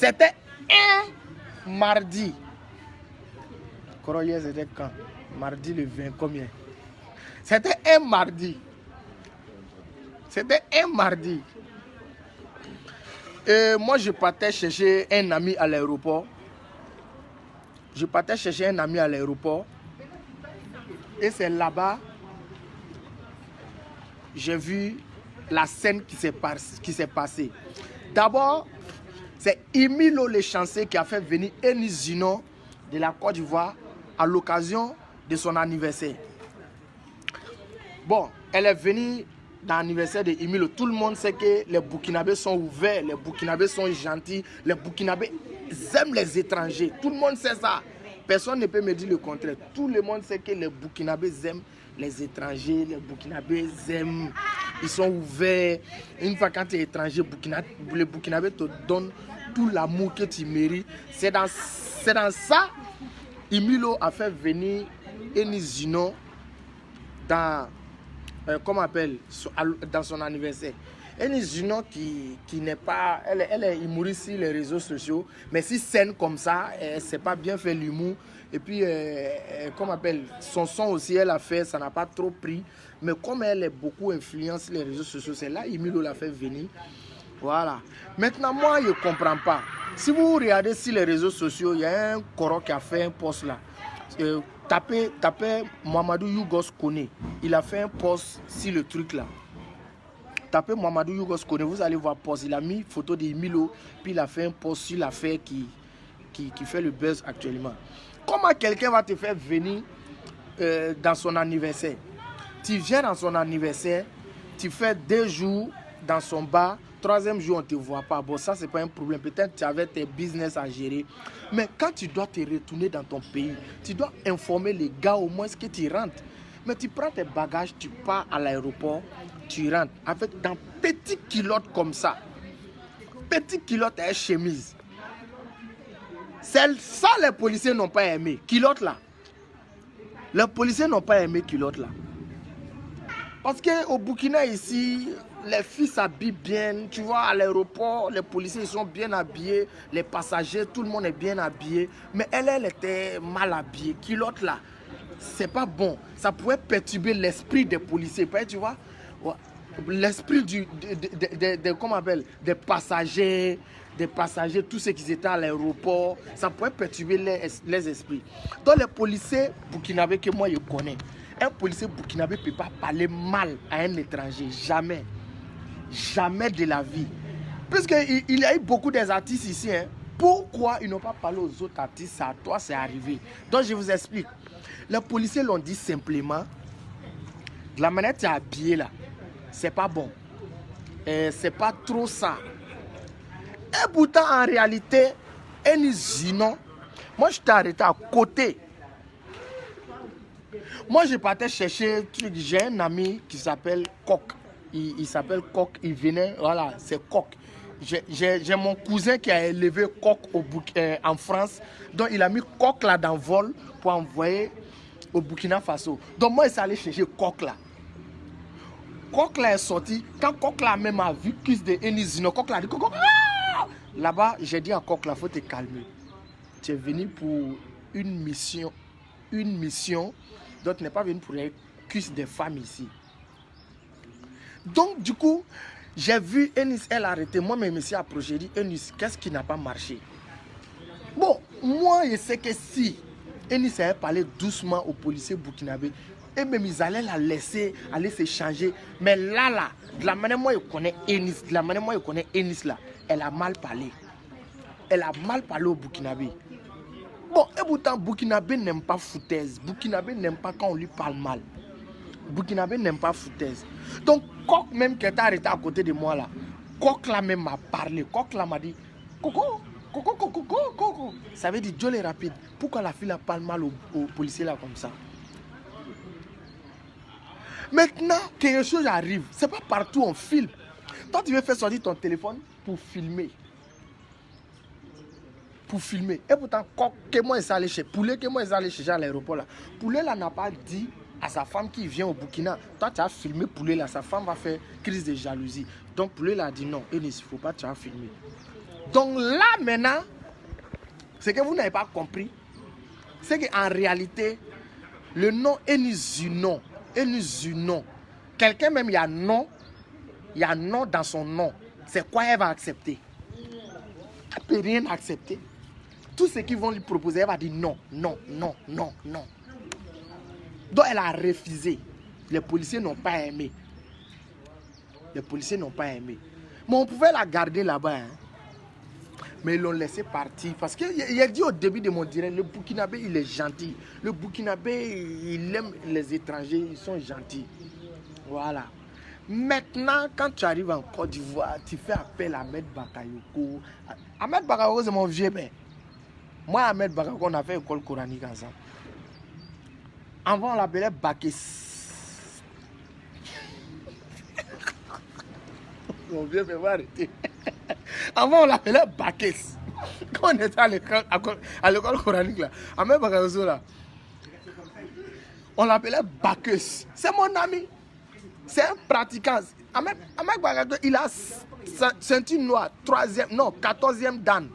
C'était un mardi. Hier, c'était quand? Mardi le 20, combien? C'était un mardi. C'était un mardi. Et moi, je partais chercher un ami à l'aéroport. Et c'est là-bas, j'ai vu la scène qui s'est passée. D'abord, c'est Emilio Le Chancé qui a fait venir Enis Zinon de la Côte d'Ivoire à l'occasion de son anniversaire. Bon, elle est venue dans l'anniversaire de Emilio. Tout le monde sait que les Burkinabés sont ouverts, les Burkinabés sont gentils, les Burkinabés aiment les étrangers. Tout le monde sait ça. Personne ne peut me dire le contraire. Tout le monde sait que les Burkinabés aiment les étrangers, les Burkinabés aiment, ils sont ouverts. Une fois quand tu es étranger, les Burkinabés te donnent tout l'amour que tu mérites. C'est dans ça, Emilio a fait venir Enis Zinon dans, dans son anniversaire. Enis Zinon qui n'est pas, elle est humoriste sur les réseaux sociaux, mais si scène comme ça, elle ne sait pas bien faire l'humour. Et puis, son son aussi, elle a fait, ça n'a pas trop pris. Mais comme elle est beaucoup influencée sur les réseaux sociaux, c'est là Emilio l'a fait venir. Voilà. Maintenant, moi, je ne comprends pas. Si vous regardez sur les réseaux sociaux, il y a un Koro qui a fait un post là. Tapez Mamadou Yougos Kone. Il a fait un post sur le truc là. Tapez Mamadou Yougos Kone, vous allez voir post. Il a mis photo d'Emilio, puis il a fait un post sur l'affaire qui fait le buzz actuellement. Comment quelqu'un va te faire venir dans son anniversaire? Tu viens dans son anniversaire, tu fais 2 jours dans son bar, 3e jour on ne te voit pas. Bon, ça c'est pas un problème. Peut-être tu avais tes business à gérer. Mais quand tu dois te retourner dans ton pays, tu dois informer les gars au moins que tu rentres. Mais tu prends tes bagages, tu pars à l'aéroport, tu rentres avec dans petites culottes comme ça. Petites culottes et chemise. Ça, les policiers n'ont pas aimé. Culotte là. Les policiers n'ont pas aimé culotte là. Parce qu'au Burkina ici, les filles s'habillent bien. Tu vois, à l'aéroport, les policiers sont bien habillés. Les passagers, tout le monde est bien habillé. Mais elle était mal habillée. Culotte là, c'est pas bon. Ça pourrait perturber l'esprit des policiers. Tu vois, l'esprit des passagers, tous ceux qui étaient à l'aéroport, ça pourrait perturber les esprits. Donc les policiers burkinabés que moi je connais, un policier burkinabé ne peut pas parler mal à un étranger, jamais. Jamais de la vie. Puisqu'il y a eu beaucoup des artistes ici, hein. Pourquoi ils n'ont pas parlé aux autres artistes? Ça, à toi, c'est arrivé. Donc je vous explique. Les policiers l'ont dit simplement, de la manière que tu es habillé là, c'est pas bon. C'est pas trop ça. Et pourtant, en réalité, Enis Zinon, moi je t'ai arrêté à côté. Moi je partais chercher, j'ai un ami qui s'appelle Coq. Il s'appelle Coq, il venait, voilà, c'est Coq. J'ai mon cousin qui a élevé Coq en France. Donc il a mis Coq là dans le vol pour envoyer au Burkina Faso. Donc moi, il s'est allé chercher Coq là. Coq là est sorti. Quand Coq là même a vu cuisse de Enis Zinon, Coq là a dit Coq. Là-bas, j'ai dit à Coq là, il faut te calmer. Tu es venu pour une mission. Donc tu n'es pas venu pour les cuisses des femmes ici. Donc du coup, j'ai vu Enis, elle arrêter. Moi-même, je me suis approché. J'ai dit, Enis, qu'est-ce qui n'a pas marché? Bon, moi, je sais que si Enis avait parlé doucement aux policiers burkinabés, et même ils allaient la laisser aller s'échanger. Mais là, de la manière moi je connais Enis, là, elle a mal parlé. Elle a mal parlé aux Burkinabés. Bon, et pourtant, Burkinabé n'aime pas foutaise. Burkinabé n'aime pas quand on lui parle mal. Burkinabé n'aime pas foutaise. Donc, Coq même qui était arrêté à côté de moi là, Coq là même m'a parlé. Coq là m'a dit, Coco. Ça veut dire Dieu est rapide. Pourquoi la fille là parle mal aux policiers là comme ça? Maintenant, quelque chose arrive. C'est pas partout on filme. Toi, tu veux faire sortir ton téléphone pour filmer. Et pourtant, que moi, ils allaient chez Poulet, que moi, ils allaient chercher à l'aéroport là. Poulet là n'a pas dit à sa femme qui vient au Burkina. Toi, tu as filmé Poulet là. Sa femme va faire crise de jalousie. Donc pour lui, il a dit non, Enis, il ne faut pas te faire filmer. Donc là maintenant, ce que vous n'avez pas compris, c'est qu'en réalité, le nom Enis Zunon, quelqu'un même, il y a non dans son nom. C'est quoi elle va accepter? Elle ne peut rien accepter. Tout ce qu'ils vont lui proposer, elle va dire non, non, non, non, non. Donc elle a refusé. Les policiers n'ont pas aimé. Les policiers n'ont pas aimé. Mais on pouvait la garder là-bas. Hein. Mais ils l'ont laissé partir. Parce qu'il a dit au début de mon direct, le Burkinabé, il est gentil. Le Burkinabé, il aime les étrangers, ils sont gentils. Voilà. Maintenant, quand tu arrives en Côte d'Ivoire, tu fais appel à Ahmed Bakayoko. Ahmed Bakayoko, c'est mon vieux père. Moi, Ahmed Bakayoko, on a fait école coranique ensemble. Avant, on l'appelait Bakes. Mon vieux père va arrêter. Avant, on l'appelait Bakes. Quand on était à l'école coranique, là, Ahmed Bakayoko, là, on l'appelait Bakes. C'est mon ami. C'est un pratiquant. Ahmed Bakayoko, il a ceinture noire, 14e dan.